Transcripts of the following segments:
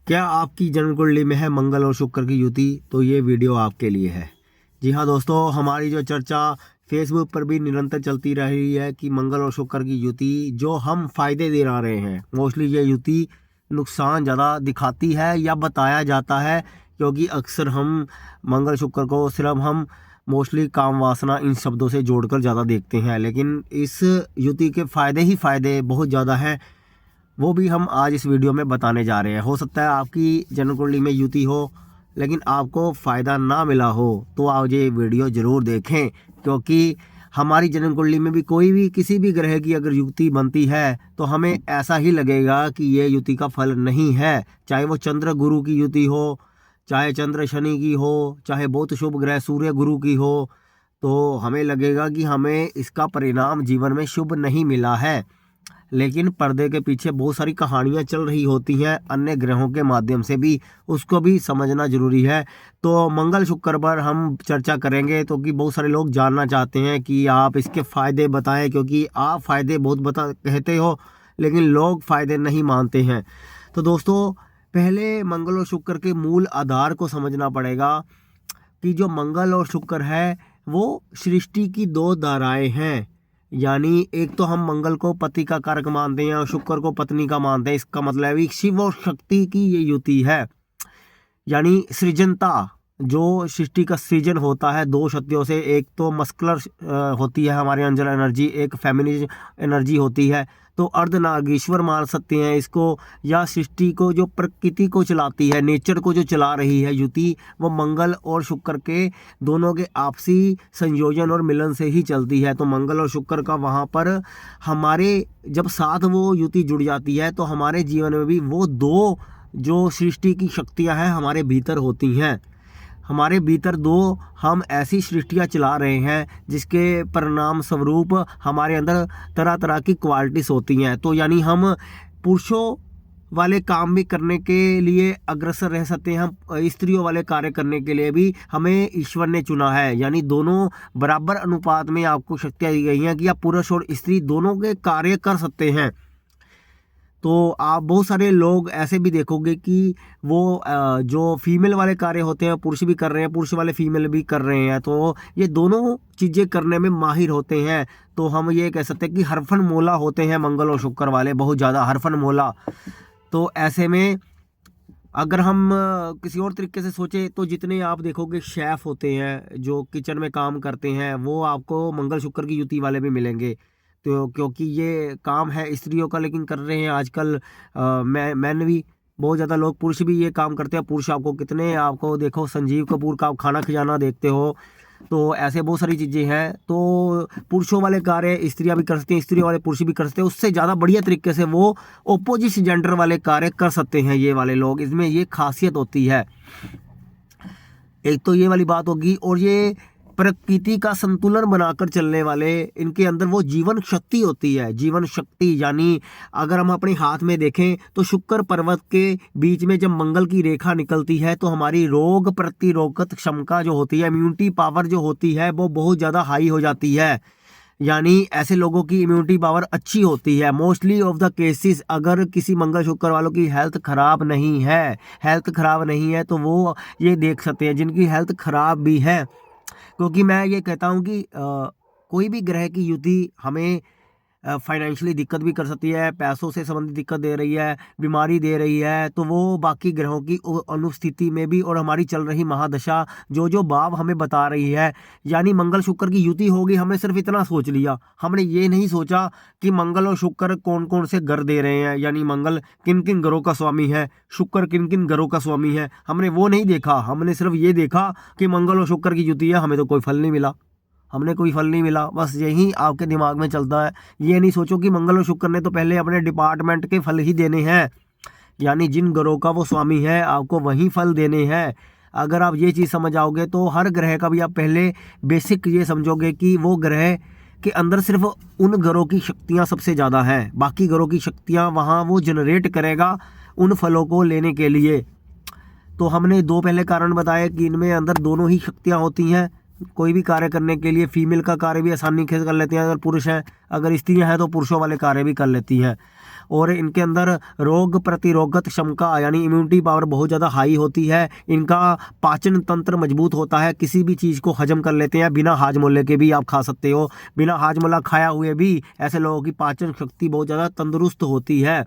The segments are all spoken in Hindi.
क्या आपकी जन्म कुंडली में है मंगल और शुक्र की युति? तो ये वीडियो आपके लिए है। जी हाँ दोस्तों, हमारी जो चर्चा फेसबुक पर भी निरंतर चलती रही है कि मंगल और शुक्र की युति जो हम फायदे दे रहे हैं, मोस्टली ये युति नुकसान ज़्यादा दिखाती है या बताया जाता है, क्योंकि अक्सर हम मंगल शुक्र को सिर्फ हम मोस्टली काम वासना इन शब्दों से जोड़कर ज़्यादा देखते हैं, लेकिन इस युति के फ़ायदे ही फ़ायदे बहुत ज़्यादा हैं। वो भी हम आज इस वीडियो में बताने जा रहे हैं। हो सकता है आपकी जन्म कुंडली में युति हो लेकिन आपको फ़ायदा ना मिला हो, तो आप ये वीडियो ज़रूर देखें, क्योंकि हमारी जन्म कुंडली में भी कोई भी किसी भी ग्रह की अगर युति बनती है तो हमें ऐसा ही लगेगा कि ये युति का फल नहीं है। चाहे वो चंद्र गुरु की युति हो, चाहे चंद्र शनि की हो, चाहे बहुत शुभ ग्रह सूर्य गुरु की हो, तो हमें लगेगा कि हमें इसका परिणाम जीवन में शुभ नहीं मिला है। लेकिन पर्दे के पीछे बहुत सारी कहानियाँ चल रही होती हैं अन्य ग्रहों के माध्यम से भी, उसको भी समझना जरूरी है। तो मंगल शुक्र पर हम चर्चा करेंगे, तो कि बहुत सारे लोग जानना चाहते हैं कि आप इसके फ़ायदे बताएं, क्योंकि आप फ़ायदे बहुत कहते हो लेकिन लोग फ़ायदे नहीं मानते हैं। तो दोस्तों, पहले मंगल और शुक्र के मूल आधार को समझना पड़ेगा कि जो मंगल और शुक्र है वो सृष्टि की दो धाराएं हैं। यानी एक तो हम मंगल को पति का कारक मानते हैं और शुक्र को पत्नी का मानते हैं। इसका मतलब है शिव और शक्ति की ये युति है। यानी सृजनता, जो सृष्टि का सृजन होता है दो शक्तियों से, एक तो मस्कुलर होती है हमारे अंदर एनर्जी, एक फेमिनिन एनर्जी होती है। तो अर्धनागेश्वर मान सकते हैं इसको, या सृष्टि को जो प्रकृति को चलाती है, नेचर को जो चला रही है युति, वो मंगल और शुक्र के दोनों के आपसी संयोजन और मिलन से ही चलती है। तो मंगल और शुक्र का वहाँ पर हमारे जब साथ वो युति जुड़ जाती है तो हमारे जीवन में भी वो दो जो सृष्टि की शक्तियाँ हैं हमारे भीतर होती हैं। हमारे भीतर दो हम ऐसी सृष्टियाँ चला रहे हैं जिसके परिणाम स्वरूप हमारे अंदर तरह तरह की क्वालिटीज़ होती हैं। तो यानी हम पुरुषों वाले काम भी करने के लिए अग्रसर रह सकते हैं, हम स्त्रियों वाले कार्य करने के लिए भी हमें ईश्वर ने चुना है। यानी दोनों बराबर अनुपात में आपको शक्तियाँ दी गई हैं कि आप पुरुष और स्त्री दोनों के कार्य कर सकते हैं। तो आप बहुत सारे लोग ऐसे भी देखोगे कि वो जो फीमेल वाले कार्य होते हैं पुरुष भी कर रहे हैं, पुरुष वाले फीमेल भी कर रहे हैं, तो ये दोनों चीज़ें करने में माहिर होते हैं। तो हम ये कह सकते हैं कि हरफन मोला होते हैं मंगल और शुक्र वाले, बहुत ज़्यादा हरफन मोला। तो ऐसे में अगर हम किसी और तरीके से सोचें तो जितने आप देखोगे शेफ़ होते हैं जो किचन में काम करते हैं, वो आपको मंगल शुक्र की युति वाले भी मिलेंगे। तो क्योंकि ये काम है स्त्रियों का, लेकिन कर रहे हैं आजकल मैन भी, बहुत ज़्यादा लोग पुरुष भी ये काम करते हैं। पुरुष आपको कितने, आपको देखो संजीव कपूर का आप खाना खिलाना देखते हो, तो ऐसे बहुत सारी चीज़ें हैं। तो पुरुषों वाले कार्य स्त्रियां भी कर सकती हैं, स्त्रियों वाले पुरुष भी कर सकते हैं, उससे ज़्यादा बढ़िया तरीके से वो ओपोजिट जेंडर वाले कार्य कर सकते हैं ये वाले लोग। इसमें ये खासियत होती है। एक तो ये वाली बात होगी, और ये प्रकृति का संतुलन बनाकर चलने वाले, इनके अंदर वो जीवन शक्ति होती है। जीवन शक्ति यानी अगर हम अपने हाथ में देखें तो शुक्र पर्वत के बीच में जब मंगल की रेखा निकलती है तो हमारी रोग प्रतिरोधक क्षमता जो होती है, इम्यूनिटी पावर जो होती है, वो बहुत ज़्यादा हाई हो जाती है। यानी ऐसे लोगों की इम्यूनिटी पावर अच्छी होती है। मोस्टली ऑफ द केसेस अगर किसी मंगल शुक्र वालों की हेल्थ ख़राब नहीं है तो वो ये देख सकते हैं जिनकी हेल्थ ख़राब भी है। क्योंकि मैं ये कहता हूँ कि कोई भी ग्रह की युति हमें फाइनेंशियली दिक्कत भी कर सकती है, पैसों से संबंधित दिक्कत दे रही है, बीमारी दे रही है, तो वो बाकी ग्रहों की अनुस्थिति में भी और हमारी चल रही महादशा जो जो भाव हमें बता रही है। यानी मंगल शुक्र की युति होगी, हमने सिर्फ इतना सोच लिया, हमने ये नहीं सोचा कि मंगल और शुक्र कौन कौन से घर दे रहे हैं, यानी मंगल किन किन ग्रहों का स्वामी है, शुक्र किन किन ग्रहों का स्वामी है, हमने वो नहीं देखा। हमने सिर्फ ये देखा कि मंगल और शुक्र की युति है, हमें तो कोई फल नहीं मिला, बस यही आपके दिमाग में चलता है। ये नहीं सोचो कि मंगल और शुक्र ने तो पहले अपने डिपार्टमेंट के फल ही देने हैं, यानी जिन ग्रहों का वो स्वामी है आपको वही फल देने हैं। अगर आप ये चीज़ समझ आओगे तो हर ग्रह का भी आप पहले बेसिक ये समझोगे कि वो ग्रह के अंदर सिर्फ उन ग्रहों की शक्तियाँ सबसे ज़्यादा हैं, बाकी ग्रहों की शक्तियाँ वहाँ वो जनरेट करेगा उन फलों को लेने के लिए। तो हमने दो पहले कारण बताए कि इनमें अंदर दोनों ही शक्तियाँ होती हैं। कोई भी कार्य करने के लिए फीमेल का कार्य भी आसानी से कर लेती हैं अगर पुरुष है, अगर स्त्रियां हैं तो पुरुषों वाले कार्य भी कर लेती हैं। और इनके अंदर रोग प्रतिरोधक क्षमता यानी इम्यूनिटी पावर बहुत ज़्यादा हाई होती है। इनका पाचन तंत्र मजबूत होता है, किसी भी चीज़ को हजम कर लेते हैं। बिना हाजमोले के भी आप खा सकते हो, बिना हाजमोला खाया हुए भी ऐसे लोगों की पाचन शक्ति बहुत ज़्यादा तंदुरुस्त होती है।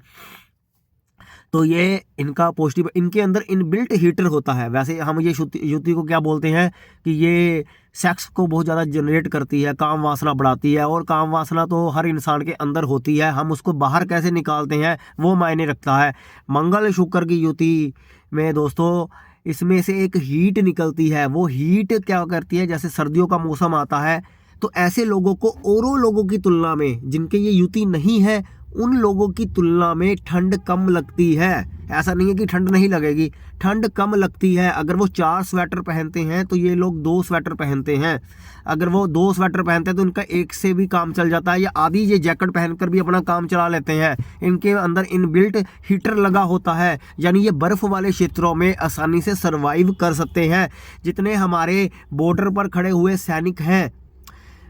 तो ये इनका पॉजिटिव, इनके अंदर इनबिल्ट हीटर होता है। वैसे हम ये युति को क्या बोलते हैं कि ये सेक्स को बहुत ज़्यादा जनरेट करती है, काम वासना बढ़ाती है। और काम वासना तो हर इंसान के अंदर होती है, हम उसको बाहर कैसे निकालते हैं वो मायने रखता है। मंगल शुक्र की युति में दोस्तों इसमें से एक हीट निकलती है। वो हीट क्या करती है, जैसे सर्दियों का मौसम आता है तो ऐसे लोगों को औरों लोगों की तुलना में, जिनके ये युति नहीं है, उन लोगों की तुलना में ठंड कम लगती है। ऐसा नहीं है कि ठंड नहीं लगेगी, ठंड कम लगती है। अगर वो 4 स्वेटर पहनते हैं तो ये लोग 2 स्वेटर पहनते हैं। अगर वो 2 स्वेटर पहनते हैं तो उनका एक से भी काम चल जाता है, या आधी ये जैकेट पहनकर भी अपना काम चला लेते हैं। इनके अंदर इनबिल्ट हीटर लगा होता है, यानी ये बर्फ़ वाले क्षेत्रों में आसानी से सर्वाइव कर सकते हैं। जितने हमारे बॉर्डर पर खड़े हुए सैनिक हैं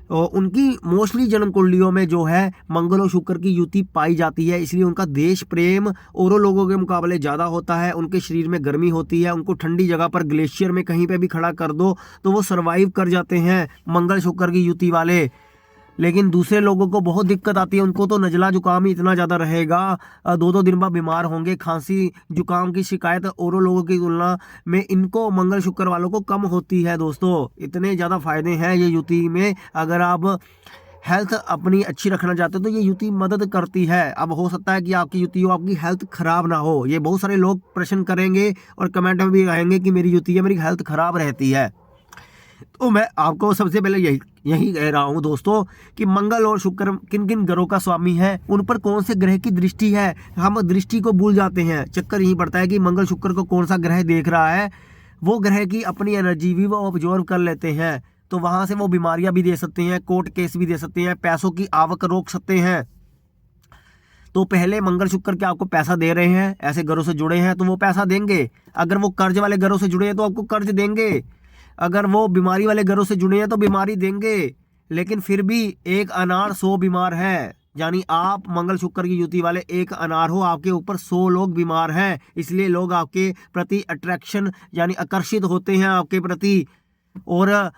उनकी मोस्टली जन्म कुंडलियों में जो है मंगल और शुक्र की युति पाई जाती है। इसलिए उनका देश प्रेम औरों लोगों के मुकाबले ज़्यादा होता है। उनके शरीर में गर्मी होती है, उनको ठंडी जगह पर ग्लेशियर में कहीं पे भी खड़ा कर दो तो वो सर्वाइव कर जाते हैं मंगल शुक्र की युति वाले। लेकिन दूसरे लोगों को बहुत दिक्कत आती है, उनको तो नज़ला जुकाम ही इतना ज़्यादा रहेगा, 2-2 दिन बाद बीमार होंगे। खांसी जुकाम की शिकायत औरों लोगों की तुलना में इनको, मंगल शुक्र वालों को कम होती है। दोस्तों इतने ज़्यादा फायदे हैं ये युति में। अगर आप हेल्थ अपनी अच्छी रखना चाहते हो तो ये युति मदद करती है। अब हो सकता है कि आपकी युति हो, आपकी हेल्थ खराब ना हो। ये बहुत सारे लोग प्रश्न करेंगे और कमेंट में भी आएंगे कि मेरी युति है, मेरी हेल्थ खराब रहती है। तो मैं आपको सबसे पहले यही कह रहा हूँ दोस्तों कि मंगल और शुक्र किन किन ग्रहों का स्वामी है, उन पर कौन से ग्रह की दृष्टि है। हम दृष्टि को भूल जाते हैं, चक्कर यही पड़ता है कि मंगल शुक्र को कौन सा ग्रह देख रहा है, वो ग्रह की अपनी एनर्जी भी वो ऑब्जर्व कर लेते हैं। तो वहाँ से वो बीमारियाँ भी दे सकते हैं, कोर्ट केस भी दे सकते हैं, पैसों की आवक रोक सकते हैं। तो पहले मंगल शुक्र के आपको पैसा दे रहे हैं, ऐसे ग्रहों से जुड़े हैं तो वो पैसा देंगे। अगर वो कर्ज वाले ग्रहों से जुड़े हैं तो आपको कर्ज देंगे। अगर वो बीमारी वाले ग्रहों से जुड़े हैं तो बीमारी देंगे। लेकिन फिर भी एक अनार 100 बीमार है, यानी आप मंगल शुक्र की युति वाले एक अनार हो, आपके ऊपर 100 लोग बीमार हैं। इसलिए लोग आपके प्रति अट्रैक्शन यानी आकर्षित होते हैं आपके प्रति, और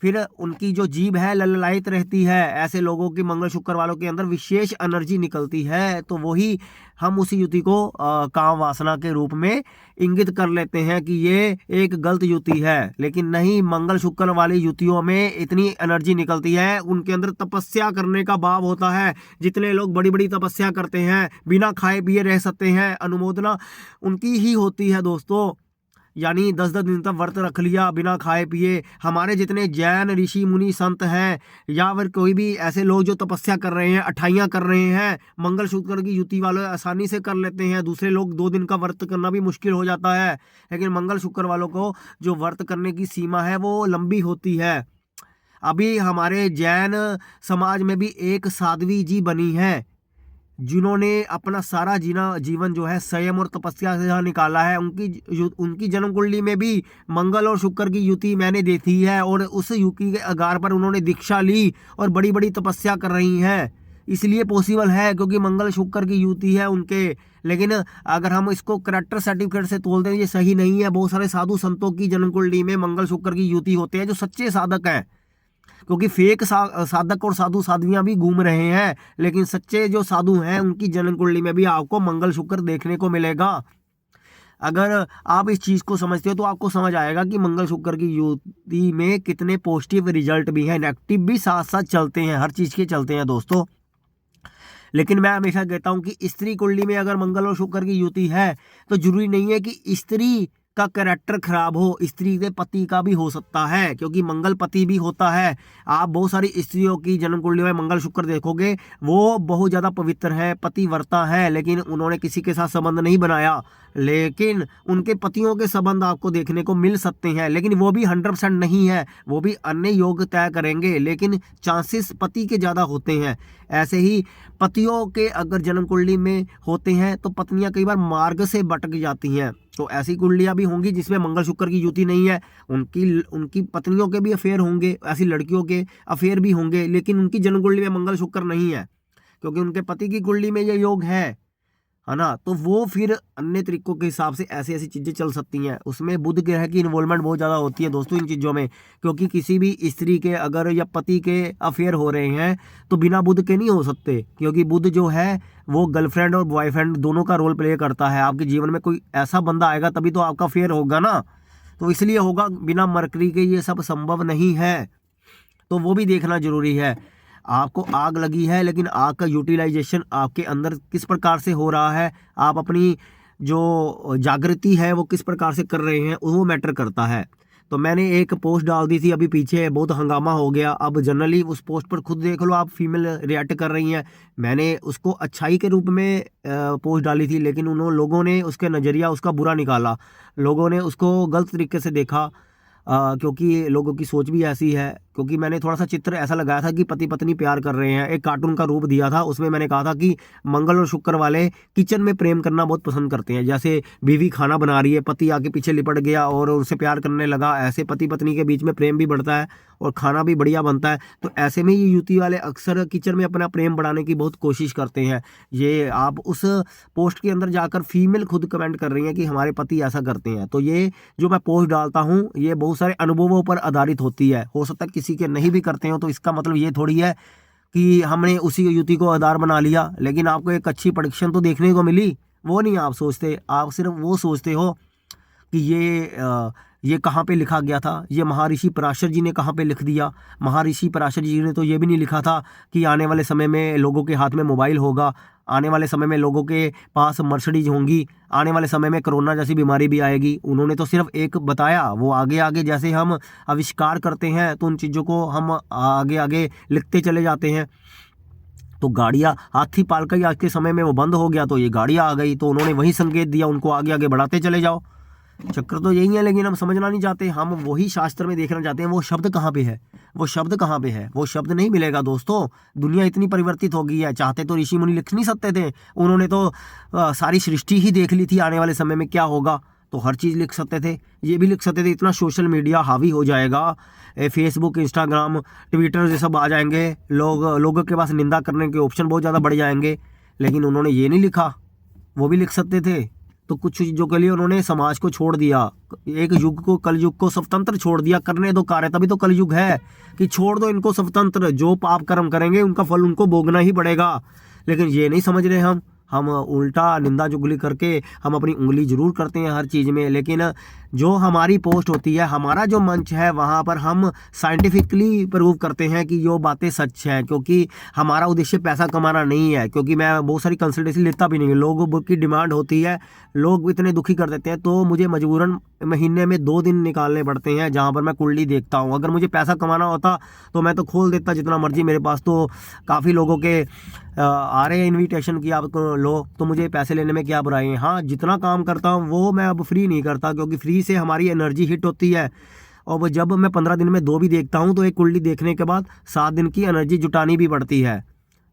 फिर उनकी जो जीभ है लललायित रहती है। ऐसे लोगों की मंगल शुक्र वालों के अंदर विशेष एनर्जी निकलती है। तो वही हम उसी युति को काम वासना के रूप में इंगित कर लेते हैं कि ये एक गलत युति है। लेकिन नहीं, मंगल शुक्र वाली युतियों में इतनी एनर्जी निकलती है, उनके अंदर तपस्या करने का भाव होता है। जितने लोग बड़ी बड़ी तपस्या करते हैं, बिना खाए पिए रह सकते हैं, अनुमोदना उनकी ही होती है दोस्तों। यानी 10-10 दिन तक व्रत रख लिया बिना खाए पिए। हमारे जितने जैन ऋषि मुनि संत हैं, या फिर कोई भी ऐसे लोग जो तपस्या कर रहे हैं, अठाइयाँ कर रहे हैं, मंगल शुक्र की युति वाले आसानी से कर लेते हैं। दूसरे लोग 2 दिन का व्रत करना भी मुश्किल हो जाता है, लेकिन मंगल शुक्र वालों को जो व्रत करने की सीमा है वो लंबी होती है। अभी हमारे जैन समाज में भी एक साध्वी जी बनी है, जिन्होंने अपना सारा जीवन जो है संयम और तपस्या से निकाला है। उनकी जन्म कुंडली में भी मंगल और शुक्र की युति मैंने देखी है, और उस युति के आधार पर उन्होंने दीक्षा ली और बड़ी बड़ी तपस्या कर रही हैं। इसलिए पॉसिबल है क्योंकि मंगल शुक्र की युति है उनके। लेकिन अगर हम इसको करेक्टर सर्टिफिकेट से तोलते हैं, ये सही नहीं है। बहुत सारे साधु संतों की जन्म कुंडली में मंगल शुक्र की युति होते हैं, जो सच्चे साधक हैं। क्योंकि फेक साधक और साधु साध्वियां भी घूम रहे हैं, लेकिन सच्चे जो साधु हैं उनकी जन्म कुंडली में भी आपको मंगल शुक्र देखने को मिलेगा। अगर आप इस चीज़ को समझते हो तो आपको समझ आएगा कि मंगल शुक्र की युति में कितने पॉजिटिव रिजल्ट भी हैं, नेगेटिव भी साथ साथ चलते हैं, हर चीज़ के चलते हैं दोस्तों। लेकिन मैं हमेशा कहता हूं कि स्त्री कुंडली में अगर मंगल और शुक्र की युति है तो जरूरी नहीं है कि स्त्री का कैरेक्टर खराब हो, स्त्री के पति का भी हो सकता है, क्योंकि मंगल पति भी होता है। आप बहुत सारी स्त्रियों की जन्म कुंडली में मंगल शुक्र देखोगे, वो बहुत ज़्यादा पवित्र है, पतिव्रता है, लेकिन उन्होंने किसी के साथ संबंध नहीं बनाया, लेकिन उनके पतियों के संबंध आपको देखने को मिल सकते हैं। लेकिन वो भी 100% नहीं है, वो भी अन्य योग तय करेंगे, लेकिन चांसेस पति के ज़्यादा होते हैं। ऐसे ही पतियों के अगर जन्म कुंडली में होते हैं तो पत्नियां कई बार मार्ग से भटक जाती हैं। तो ऐसी कुंडलियां भी होंगी जिसमें मंगल शुक्र की युति नहीं है, उनकी पत्नियों के भी अफेयर होंगे, ऐसी लड़कियों के अफेयर भी होंगे, लेकिन उनकी जन्म कुंडली में मंगल शुक्र नहीं है, क्योंकि उनके पति की कुंडली में ये योग है ना। तो वो फिर अन्य तरीकों के हिसाब से ऐसी ऐसी चीज़ें चल सकती हैं। उसमें बुध ग्रह की इन्वॉल्वमेंट बहुत ज़्यादा होती है दोस्तों इन चीज़ों में, क्योंकि किसी भी स्त्री के अगर या पति के अफेयर हो रहे हैं तो बिना बुध के नहीं हो सकते, क्योंकि बुध जो है वो गर्लफ्रेंड और बॉयफ्रेंड दोनों का रोल प्ले करता है। आपके जीवन में कोई ऐसा बंदा आएगा तभी तो आपका अफेयर होगा ना, तो इसलिए होगा, बिना मरकरी के ये सब संभव नहीं है। तो वो भी देखना जरूरी है। आपको आग लगी है, लेकिन आग का यूटिलाइजेशन आपके अंदर किस प्रकार से हो रहा है, आप अपनी जो जागृति है वो किस प्रकार से कर रहे हैं, वो मैटर करता है। तो मैंने एक पोस्ट डाल दी थी अभी पीछे, बहुत हंगामा हो गया। अब जनरली उस पोस्ट पर खुद देख लो आप, फीमेल रिएक्ट कर रही हैं। मैंने उसको अच्छाई के रूप में पोस्ट डाली थी, लेकिन लोगों ने उसके नज़रिया उसका बुरा निकाला, लोगों ने उसको गलत तरीके से देखा, क्योंकि लोगों की सोच भी ऐसी है। क्योंकि मैंने थोड़ा सा चित्र ऐसा लगाया था कि पति पत्नी प्यार कर रहे हैं, एक कार्टून का रूप दिया था। उसमें मैंने कहा था कि मंगल और शुक्र वाले किचन में प्रेम करना बहुत पसंद करते हैं। जैसे बीवी खाना बना रही है, पति आके पीछे लिपट गया और उनसे प्यार करने लगा, ऐसे पति पत्नी के बीच में प्रेम भी बढ़ता है और खाना भी बढ़िया बनता है। तो ऐसे में ये युति वाले अक्सर किचन में अपना प्रेम बढ़ाने की बहुत कोशिश करते हैं। ये आप उस पोस्ट के अंदर जाकर फीमेल खुद कमेंट कर रही हैं कि हमारे पति ऐसा करते हैं। तो ये जो मैं पोस्ट डालता हूँ ये बहुत सारे अनुभवों पर आधारित होती है। हो सकता है किसी के नहीं भी करते हो, तो इसका मतलब ये थोड़ी है कि हमने उसी युति को आधार बना लिया। लेकिन आपको एक अच्छी प्रेडिक्शन तो देखने को मिली, वो नहीं आप सोचते। आप सिर्फ वो सोचते हो कि ये कहाँ पे लिखा गया था, ये महर्षि पराशर जी ने कहाँ पे लिख दिया। महर्षि पराशर जी ने तो ये भी नहीं लिखा था कि आने वाले समय में लोगों के हाथ में मोबाइल होगा, आने वाले समय में लोगों के पास मर्सिडीज होंगी, आने वाले समय में कोरोना जैसी बीमारी भी आएगी। उन्होंने तो सिर्फ एक बताया, वो आगे आगे जैसे हम आविष्कार करते हैं तो उन चीज़ों को हम आगे आगे लिखते चले जाते हैं। तो गाड़ियाँ, हाथी पालका ही आज के समय में वो बंद हो गया तो ये गाड़ियाँ आ गई, तो उन्होंने वही संकेत दिया, उनको आगे आगे बढ़ाते चले जाओ। चक्कर तो यही है, लेकिन हम समझना नहीं चाहते। हम वही शास्त्र में देखना चाहते हैं, वो शब्द कहाँ पे है, वो शब्द कहाँ पे है। वो शब्द नहीं मिलेगा दोस्तों। दुनिया इतनी परिवर्तित हो गई है, चाहते तो ऋषि मुनि लिख नहीं सकते थे। उन्होंने तो सारी सृष्टि ही देख ली थी, आने वाले समय में क्या होगा, तो हर चीज़ लिख सकते थे, ये भी लिख सकते थे। इतना सोशल मीडिया हावी हो जाएगा, फेसबुक, इंस्टाग्राम, ट्विटर ये सब आ जाएंगे, लोगों के पास निंदा करने के ऑप्शन बहुत ज़्यादा बढ़ जाएंगे। लेकिन उन्होंने ये नहीं लिखा, वो भी लिख सकते थे। तो कुछ चीज़ों के लिए उन्होंने समाज को छोड़ दिया, एक युग को, कल युग को स्वतंत्र छोड़ दिया। करने दो कार्य, तभी तो कल युग है कि छोड़ दो इनको स्वतंत्र, जो पाप कर्म करेंगे उनका फल उनको भोगना ही पड़ेगा। लेकिन ये नहीं समझ रहे हम उल्टा निंदा चुगली करके हम अपनी उंगली जरूर करते हैं हर चीज़ में। लेकिन जो हमारी पोस्ट होती है, हमारा जो मंच है, वहाँ पर हम साइंटिफिकली प्रूव करते हैं कि ये बातें सच हैं, क्योंकि हमारा उद्देश्य पैसा कमाना नहीं है। क्योंकि मैं बहुत सारी कंसल्टेंसी लेता भी नहीं हूँ, लोगों की डिमांड होती है, लोग इतने दुखी कर देते हैं, तो मुझे मजबूरन महीने में 2 दिन निकालने पड़ते हैं जहाँ पर मैं कुंडली देखता हूँ। अगर मुझे पैसा कमाना होता तो मैं तो खोल देता जितना मर्जी। मेरे पास तो काफ़ी लोगों के आ रहे हैं इन्विटेशन की आप लो, तो मुझे पैसे लेने में क्या बुराई है। हाँ, जितना काम करता हूँ वो मैं अब फ्री नहीं करता, क्योंकि फ्री से हमारी एनर्जी हिट होती है। और जब मैं 15 दिन में 2 भी देखता हूँ तो एक कुंडली देखने के बाद 7 दिन की एनर्जी जुटानी भी पड़ती है।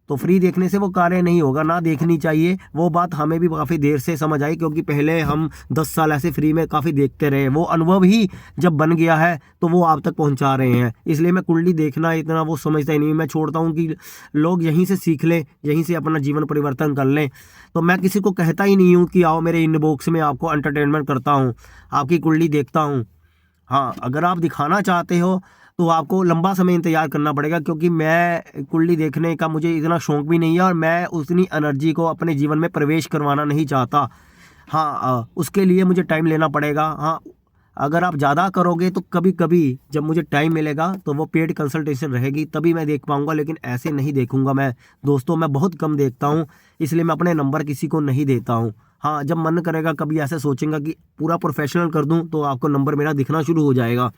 तो फ्री देखने से वो कार्य नहीं होगा, ना देखनी चाहिए। वो बात हमें भी काफ़ी देर से समझ आई, क्योंकि पहले हम 10 साल ऐसे फ्री में काफ़ी देखते रहे। वो अनुभव ही जब बन गया है तो वो आप तक पहुंचा रहे हैं। इसलिए मैं कुंडली देखना इतना वो समझता ही नहीं, मैं छोड़ता हूं कि लोग यहीं से सीख लें, यहीं से अपना जीवन परिवर्तन कर लें। तो मैं किसी को कहता ही नहीं हूँ कि आओ मेरे इनबॉक्स में, आपको एंटरटेनमेंट करता हूँ, आपकी कुंडली देखता हूँ। हाँ, अगर आप दिखाना चाहते हो तो आपको लंबा समय इंतजार करना पड़ेगा, क्योंकि मैं कुंडली देखने का मुझे इतना शौक भी नहीं है और मैं उतनी एनर्जी को अपने जीवन में प्रवेश करवाना नहीं चाहता। हाँ, उसके लिए मुझे टाइम लेना पड़ेगा। हाँ, अगर आप ज़्यादा करोगे तो कभी कभी जब मुझे टाइम मिलेगा तो वो पेड कंसल्टेशन रहेगी, तभी मैं देख पाऊँगा, लेकिन ऐसे नहीं देखूँगा मैं दोस्तों। मैं बहुत कम देखता हूँ, इसलिए मैं अपने नंबर किसी को नहीं देता हूँ। हाँ, जब मन करेगा कभी ऐसे सोचेंगे कि पूरा प्रोफेशनल कर दूँ तो आपको नंबर मेरा दिखना शुरू हो जाएगा।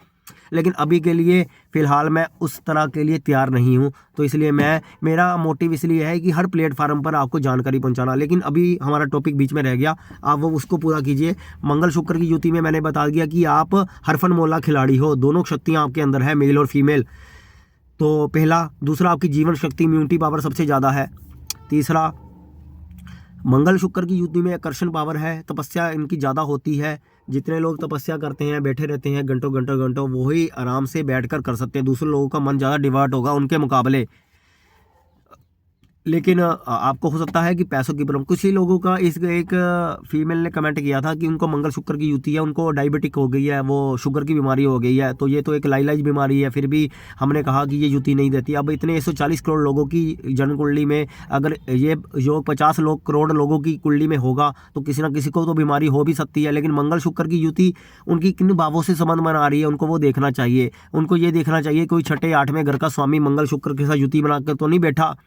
लेकिन अभी के लिए फ़िलहाल मैं उस तरह के लिए तैयार नहीं हूँ। तो इसलिए मेरा मोटिव इसलिए है कि हर प्लेटफार्म पर आपको जानकारी पहुँचाना। लेकिन अभी हमारा टॉपिक बीच में रह गया, आप वो उसको पूरा कीजिए। मंगल शुक्र की युति में मैंने बता दिया कि आप हरफन मौला खिलाड़ी हो, दोनों शक्तियाँ आपके अंदर है, मेल और फीमेल। तो पहला। दूसरा, आपकी जीवन शक्ति, इम्यूनिटी पावर सबसे ज़्यादा है। तीसरा, मंगल शुक्र की युति में आकर्षण पावर है, तपस्या इनकी ज़्यादा होती है। जितने लोग तपस्या करते हैं, बैठे रहते हैं घंटों घंटों घंटों, वही आराम से बैठकर कर सकते हैं। दूसरे लोगों का मन ज़्यादा डिवर्ट होगा उनके मुकाबले। लेकिन आपको हो सकता है कि पैसों की प्रॉब्लम, कुछ ही लोगों का इस एक फीमेल ने कमेंट किया था कि उनको मंगल शुक्र की युति है, उनको डायबिटिक हो गई है, वो शुगर की बीमारी हो गई है, तो ये तो एक लाइलाज बीमारी है, फिर भी हमने कहा कि ये युति नहीं देती। अब इतने 140 करोड़ लोगों की जन्म कुंडली में अगर ये जो 50 करोड़ लोगों की कुंडली में होगा तो किसी ना किसी को तो बीमारी हो भी सकती है। लेकिन मंगल शुक्र की युति उनकी किन भावों से संबंध बना रही है, उनको वो देखना चाहिए। उनको ये देखना चाहिए कोई छठे आठवें घर का स्वामी मंगल शुक्र के साथ युति बनाकर तो नहीं बैठा,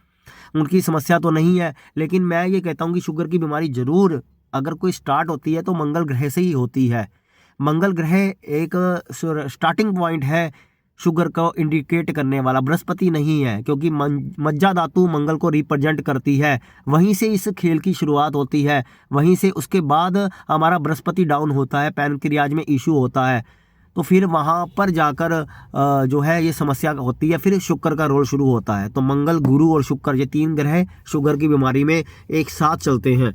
उनकी समस्या तो नहीं है। लेकिन मैं ये कहता हूँ कि शुगर की बीमारी जरूर अगर कोई स्टार्ट होती है तो मंगल ग्रह से ही होती है। मंगल ग्रह एक स्टार्टिंग पॉइंट है शुगर को इंडिकेट करने वाला, बृहस्पति नहीं है, क्योंकि मज्जा धातु मंगल को रिप्रेजेंट करती है। वहीं से इस खेल की शुरुआत होती है, वहीं से उसके बाद हमारा बृहस्पति डाउन होता है, पैनक्रियाज में इशू होता है, तो फिर वहाँ पर जाकर जो है ये समस्या होती है, फिर शुक्र का रोल शुरू होता है। तो मंगल, गुरु और शुक्र ये तीन ग्रह शुगर की बीमारी में एक साथ चलते हैं।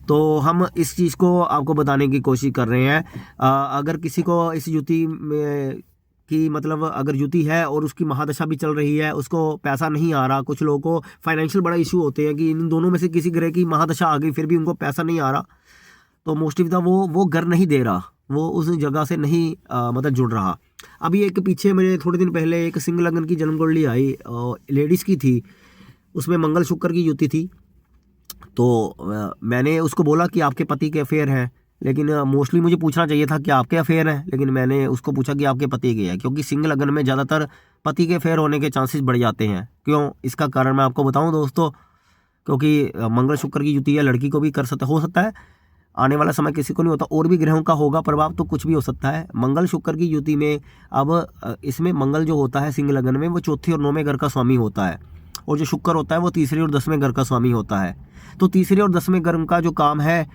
तो हम इस चीज़ को आपको बताने की कोशिश कर रहे हैं। अगर किसी को इस युति में कि मतलब अगर युति है और उसकी महादशा भी चल रही है, उसको पैसा नहीं आ रहा, कुछ लोगों को फाइनेंशियल बड़ा इशू होते हैं कि इन दोनों में से किसी ग्रह की महादशा आ गई फिर भी उनको पैसा नहीं आ रहा, तो मोस्टली वो घर नहीं दे रहा, वो उस जगह से नहीं मतलब जुड़ रहा। अभी एक पीछे मेरे थोड़े दिन पहले एक सिंह लगन की जन्म कुंडली आई, लेडीज़ की थी, उसमें मंगल शुक्र की युति थी। तो मैंने उसको बोला कि आपके पति के अफेयर हैं, लेकिन मोस्टली मुझे पूछना चाहिए था कि आपके अफेयर हैं, लेकिन मैंने उसको पूछा कि आपके पति के हैं, क्योंकि सिंह लगन में ज़्यादातर पति के अफेयर होने के चांसेस बढ़ जाते हैं। क्यों, इसका कारण मैं आपको बताऊँ दोस्तों, क्योंकि मंगल शुक्र की युति है, लड़की को भी हो सकता है, आने वाला समय किसी को नहीं होता, और भी ग्रहों का होगा प्रभाव, तो कुछ भी हो सकता है। मंगल शुक्र की युति में अब इसमें मंगल जो होता है सिंह लगन में वो चौथे और नौवें घर का स्वामी होता है, और जो शुक्र होता है वो तीसरे और 10वें घर का स्वामी होता है। तो तीसरे और 10वें घर का जो काम है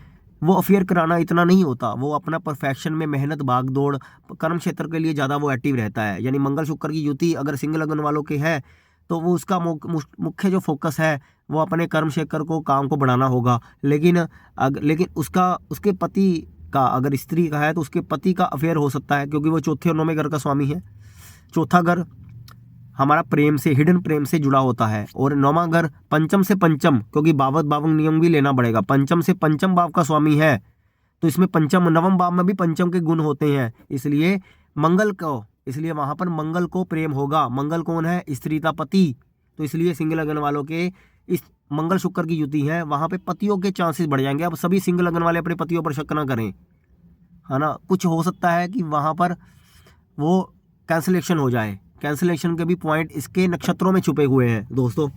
वो अफेयर कराना इतना नहीं होता, वो अपना परफेक्शन में मेहनत, भाग दौड़, कर्म क्षेत्र के लिए ज़्यादा वो एक्टिव रहता है। यानी मंगल शुक्र की युति अगर सिंह लगन वालों के है तो वो उसका मुख्य जो फोकस है वो अपने कर्म क्षेत्र को, काम को बढ़ाना होगा। लेकिन उसके पति का, अगर स्त्री का है तो उसके पति का अफेयर हो सकता है, क्योंकि वो चौथे और नौवें घर का स्वामी है। चौथा घर हमारा प्रेम से, हिडन प्रेम से जुड़ा होता है, और नौवां घर पंचम से पंचम, क्योंकि भावक नियम भी लेना पड़ेगा, पंचम से पंचम भाव का स्वामी है, तो इसमें पंचम, नवम भाव में भी पंचम के गुण होते हैं, इसलिए वहां पर मंगल को प्रेम होगा। मंगल कौन है? स्त्री का पति। तो इसलिए सिंह लगन वालों के इस मंगल शुक्र की युति है, वहां पे पतियों के चांसेस बढ़ जाएंगे। अब सभी सिंह लगन वाले अपने पतियों पर शक ना करें, है ना। कुछ हो सकता है कि वहां पर वो कैंसलेशन हो जाए, कैंसलेशन के भी पॉइंट इसके नक्षत्रों में छुपे हुए हैं दोस्तों।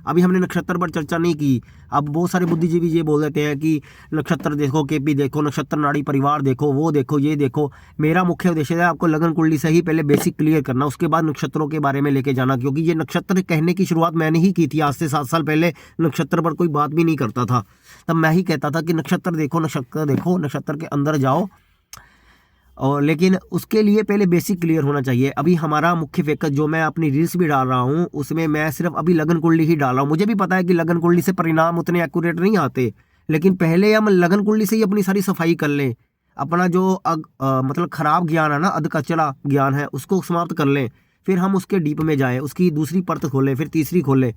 अभी हमने नक्षत्र पर चर्चा नहीं की। अब बहुत सारे बुद्धिजीवी ये बोल देते हैं कि नक्षत्र देखो, केपी देखो, नक्षत्र नाड़ी परिवार देखो, वो देखो, ये देखो। मेरा मुख्य उद्देश्य है आपको लगन कुंडली से ही पहले बेसिक क्लियर करना, उसके बाद नक्षत्रों के बारे में लेके जाना, क्योंकि ये नक्षत्र कहने की शुरुआत मैंने ही की थी। आज से 7 साल पहले नक्षत्र पर कोई बात भी नहीं करता था, तब मैं ही कहता था कि नक्षत्र देखो, नक्षत्र के अंदर जाओ, और लेकिन उसके लिए पहले बेसिक क्लियर होना चाहिए। अभी हमारा मुख्य फोकस जो मैं अपनी रील्स भी डाल रहा हूँ उसमें मैं सिर्फ अभी लगन कुंडली ही डाल रहा हूँ। मुझे भी पता है कि लगन कुंडली से परिणाम उतने एक्यूरेट नहीं आते, लेकिन पहले हम लगन कुंडली से ही अपनी सारी सफाई कर लें, अपना जो मतलब खराब ज्ञान है ना, अधकचरा ज्ञान है, उसको समाप्त कर लें, फिर हम उसके डीप में जाएँ, उसकी दूसरी परत खोलें, फिर तीसरी खोलें।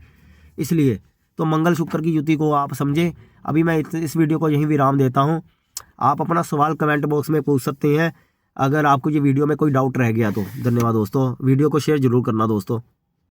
इसलिए तो मंगल शुक्र की युति को आप समझें। अभी मैं इस वीडियो को यहीं विराम देता हूँ। आप अपना सवाल कमेंट बॉक्स में पूछ सकते हैं अगर आपको ये वीडियो में कोई डाउट रह गया तो। धन्यवाद दोस्तों, वीडियो को शेयर जरूर करना दोस्तों।